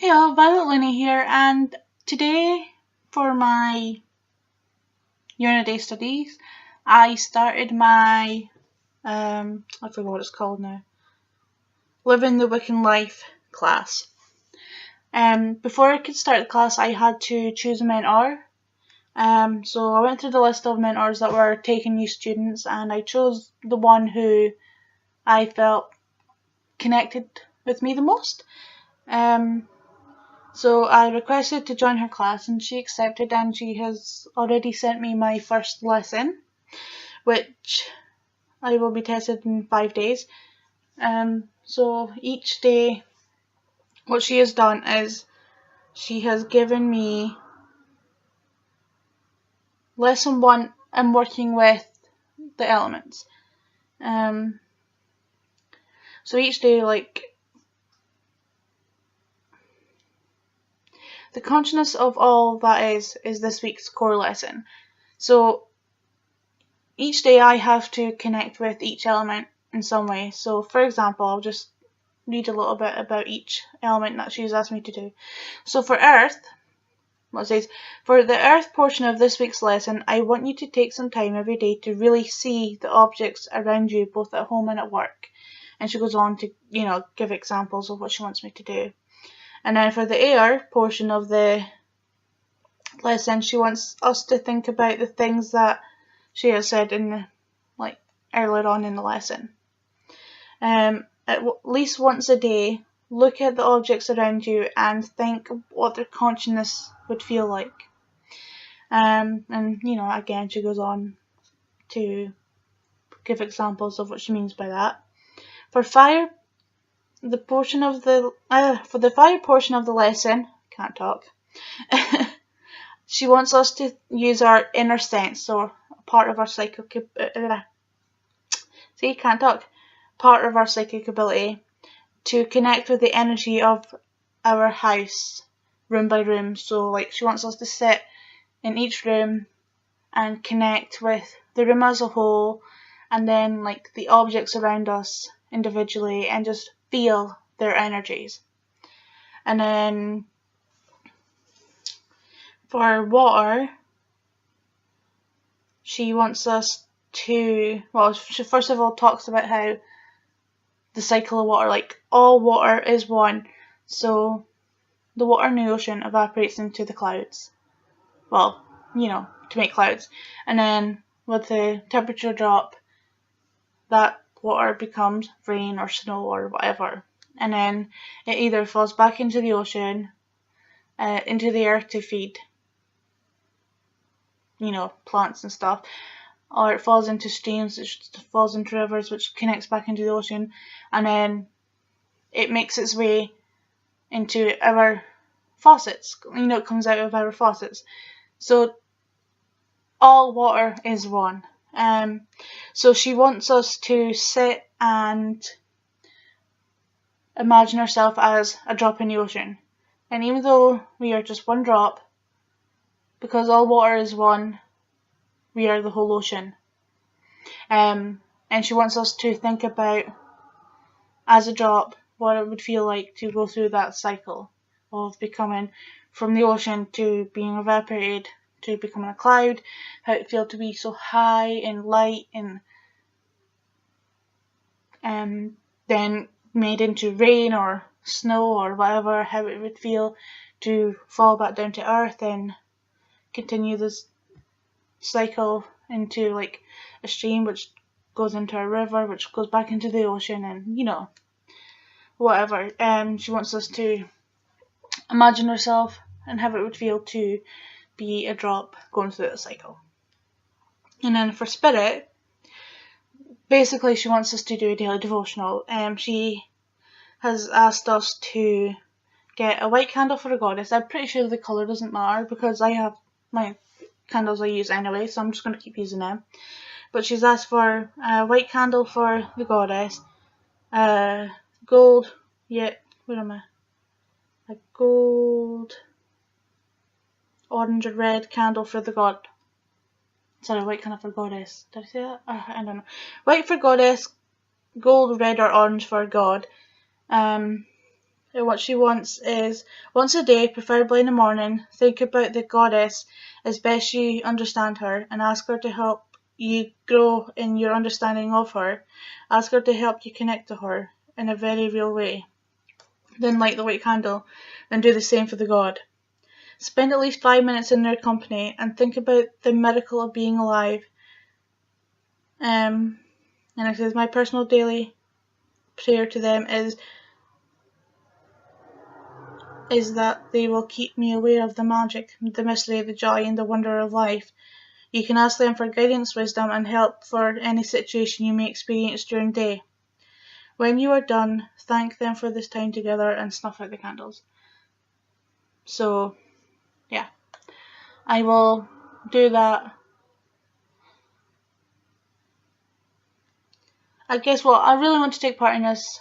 Hey all, Violet Looney here, and today for my Yad Day studies, I started my, I forgot what it's called now, Living the Wiccan Life class. Before I could start the class, I had to choose a mentor. So I went through the list of mentors that were taking new students, and I chose the one who I felt connected with me the most. So I requested to join her class and she accepted, and she has already sent me my first lesson, which I will be tested in 5 days. So each day what she has done is she has given me lesson 1. I'm working with the elements. So each day, the consciousness of all that is this week's core lesson. So each day I have to connect with each element in some way. So for example, I'll just read a little bit about each element that she's asked me to do. So for Earth, it says, for the Earth portion of this week's lesson, I want you to take some time every day to really see the objects around you, both at home and at work. And she goes on to, give examples of what she wants me to do. And then for the Air portion of the lesson, she wants us to think about the things that she has said in earlier on in the lesson. At least once a day, look at the objects around you and think what their consciousness would feel like. And again, she goes on to give examples of what she means by that. For fire, for the fire portion of the lesson, can't talk. She wants us to use our inner sense, or part of our psychic ability, to connect with the energy of our house, room by room. So she wants us to sit in each room and connect with the room as a whole, and then the objects around us individually, and just feel their energies. And then for water, she wants us to, she first of all talks about how the cycle of water, all water is one. So the water in the ocean evaporates into the clouds. To make clouds. And then with the temperature drop, that water becomes rain or snow or whatever. And then it either falls back into the ocean, into the earth to feed, plants and stuff, or it falls into streams, it falls into rivers, which connects back into the ocean, and then it makes its way into our faucets. It comes out of our faucets. So all water is one. So she wants us to sit and imagine ourselves as a drop in the ocean. And even though we are just one drop, because all water is one, we are the whole ocean. And she wants us to think about, as a drop, what it would feel like to go through that cycle of becoming from the ocean to being evaporated to becoming a cloud, how it feels to be so high and light, and then made into rain or snow or whatever, how it would feel to fall back down to earth and continue this cycle into a stream, which goes into a river, which goes back into the ocean, and whatever. She wants us to imagine ourselves and how it would feel to be a drop going through the cycle. And then for spirit, basically she wants us to do a daily devotional. She has asked us to get a white candle for a goddess. I'm pretty sure the colour doesn't matter because I have my candles I use anyway, so I'm just going to keep using them. But she's asked for a white candle for the goddess, gold, a gold, orange and red candle for the god. Sorry, white candle for goddess. Did I say that? I don't know. White for goddess, gold, red or orange for god. And what she wants is once a day, preferably in the morning, think about the goddess as best you understand her and ask her to help you grow in your understanding of her. Ask her to help you connect to her in a very real way. Then light the white candle and do the same for the god. Spend at least 5 minutes in their company and think about the miracle of being alive. And it says, my personal daily prayer to them is that they will keep me aware of the magic, the mystery, the joy, and the wonder of life. You can ask them for guidance, wisdom, and help for any situation you may experience during the day. When you are done, thank them for this time together and snuff out the candles. So, yeah, I will do that. I guess what I really want to take part in this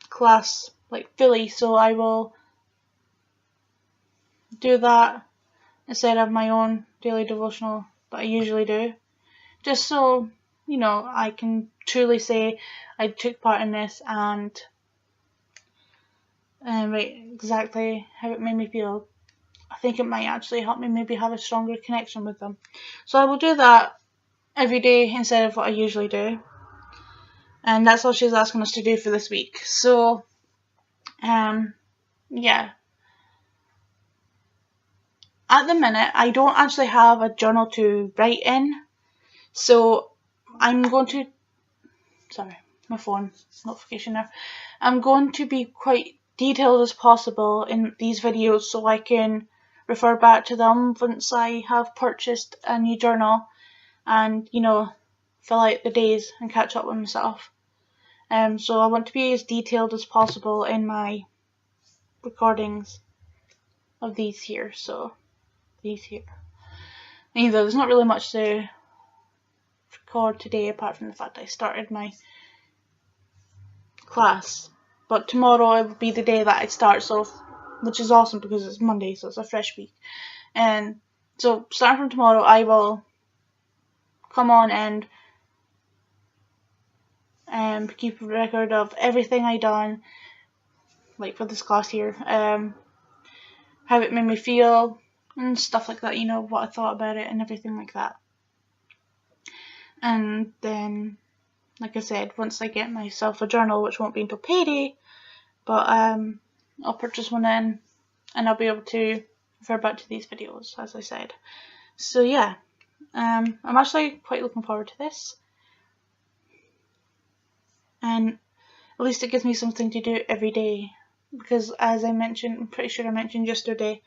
class like fully, so I will do that instead of my own daily devotional that I usually do, just so you know I can truly say I took part in this and write exactly how it made me feel. I think it might actually help me maybe have a stronger connection with them. So I will do that every day instead of what I usually do, and that's all she's asking us to do for this week. So yeah, at the minute I don't actually have a journal to write in, so I'm going to, sorry, my phone notification there. I'm going to be quite detailed as possible in these videos so I can refer back to them once I have purchased a new journal and, you know, fill out the days and catch up with myself. So I want to be as detailed as possible in my recordings of these here. So these here. Either there's not really much to record today apart from the fact I started my class, but tomorrow it will be the day that I start, so which is awesome because it's Monday, so it's a fresh week. And so starting from tomorrow I will come on and keep a record of everything I done, like for this class here, how it made me feel and stuff like that, you know, what I thought about it and everything like that. And then, like I said, once I get myself a journal, which won't be until payday, but I'll purchase one in and I'll be able to refer back to these videos, as I said. So yeah, I'm actually quite looking forward to this, and at least it gives me something to do every day, because as I mentioned, I'm pretty sure I mentioned yesterday,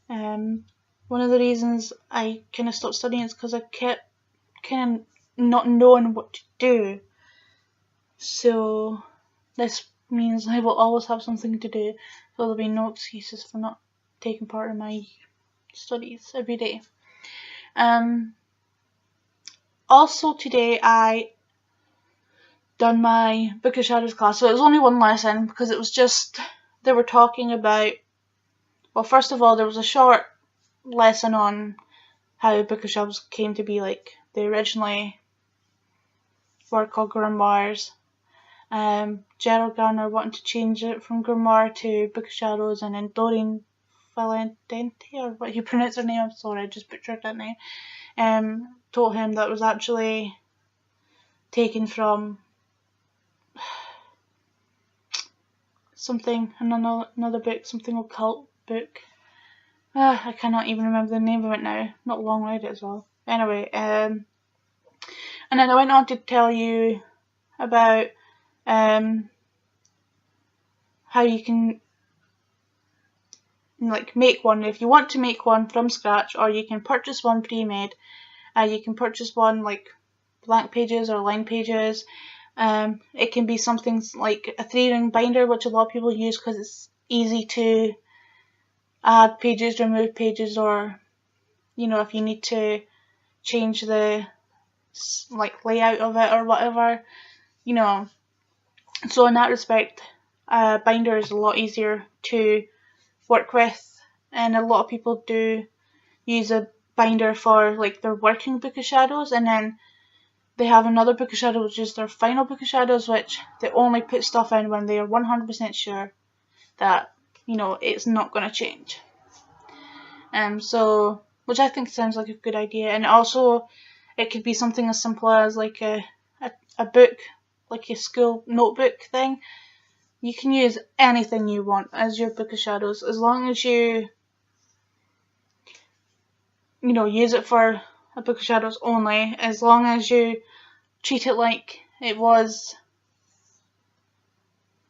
one of the reasons I kind of stopped studying is because I kept kind of not knowing what to do. So this means I will always have something to do, so there'll be no excuses for not taking part in my studies every day. Also today I done my Book of Shadows class, so it was only one lesson because it was just, they were talking about, well, first of all there was a short lesson on how Book of Shadows came to be. Like, they originally were called grimoires. Gerald Garner wanted to change it from grimoire to Book of Shadows, and then Doreen Valentente, or what you pronounce her name, I'm sorry, I just butchered that name, told him that was actually taken from something, another book, something occult book. I cannot even remember the name of it now, not long read it as well. Anyway, and then I went on to tell you about how you can like make one if you want to make one from scratch, or you can purchase one pre-made. You can purchase one like blank pages or line pages. It can be something like a 3-ring binder, which a lot of people use because it's easy to add pages, remove pages, or, you know, if you need to change the like layout of it or whatever, you know. So in that respect, binder is a lot easier to work with, and a lot of people do use a binder for like their working Book of Shadows, and then they have another book of shadows, which is their final book of shadows, which they only put stuff in when they are 100% sure that, you know, it's not going to change. So, which I think sounds like a good idea. And also, it could be something as simple as like a book, like a school notebook thing. You can use anything you want as your book of shadows, as long as you know, use it for a book of shadows only, as long as you treat it like it was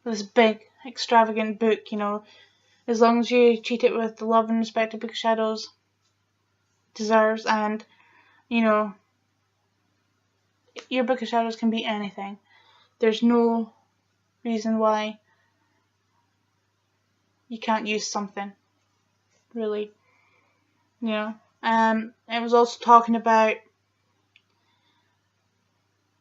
this big, extravagant book, you know, as long as you treat it with the love and respect a book of shadows deserves, and, you know, your book of shadows can be anything. There's no reason why you can't use something, really, you know. It was also talking about,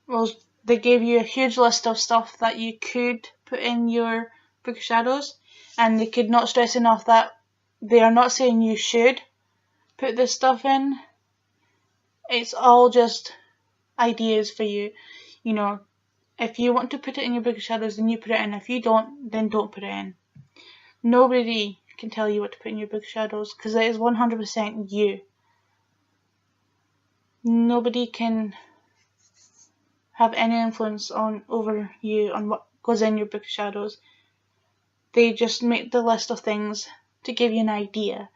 well, they gave you a huge list of stuff that you could put in your book of shadows, and they could not stress enough that they are not saying you should put this stuff in. It's all just ideas for you. You know, if you want to put it in your book of shadows, then you put it in. If you don't, then don't put it in. Nobody can tell you what to put in your book of shadows, because it is 100% you. Nobody can have any influence over you on what goes in your book of shadows. They just make the list of things to give you an idea,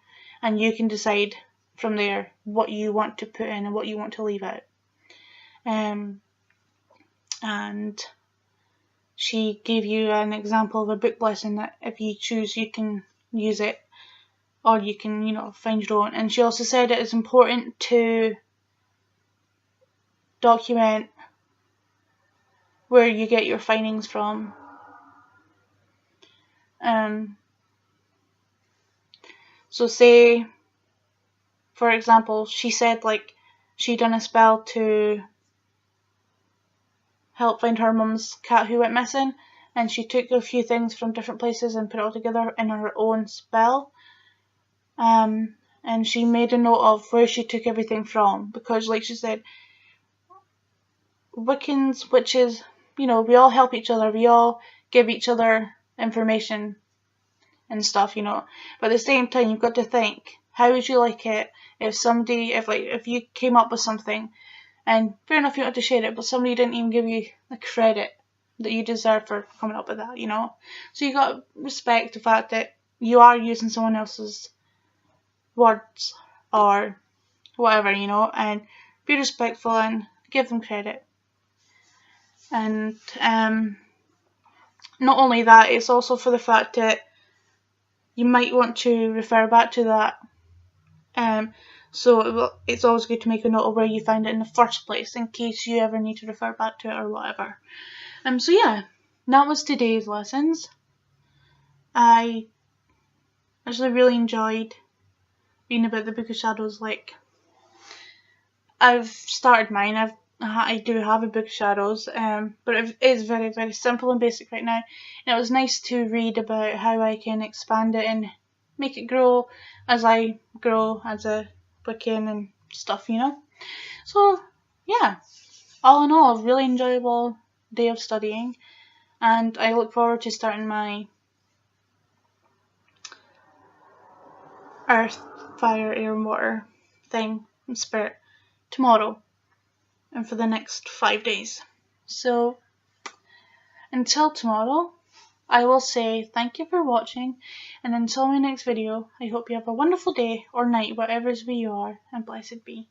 and you can decide from there what you want to put in and what you want to leave out. And she gave you an example of a book lesson that if you choose, you can use it, or you can, you know, find your own. And she also said it is important to document where you get your findings from. So say, for example, she said like she done a spell to help find her mum's cat who went missing, and she took a few things from different places and put it all together in her own spell. And she made a note of where she took everything from, because like she said, Wiccans, witches, you know, we all help each other, we all give each other information and stuff, you know, but at the same time you've got to think, how would you like it if you came up with something, and fair enough you wanted to share it, but somebody didn't even give you the credit that you deserve for coming up with that, you know. So you got to respect the fact that you are using someone else's words or whatever, you know, and be respectful and give them credit. And not only that, it's also for the fact that you might want to refer back to that. So it's always good to make a note of where you found it in the first place, in case you ever need to refer back to it or whatever. So yeah, that was today's lessons. I actually really enjoyed reading about the Book of Shadows. Like, I've started mine. I do have a Book of Shadows, but it is very, very simple and basic right now. And it was nice to read about how I can expand it and make it grow as I grow as a Wiccan and stuff, you know. So yeah, all in all, a really enjoyable day of studying, and I look forward to starting my Earth, Fire, Air, and Water thing in Spirit tomorrow and for the next 5 days. So until tomorrow, I will say thank you for watching, and until my next video, I hope you have a wonderful day or night, whatever is where you are, and blessed be.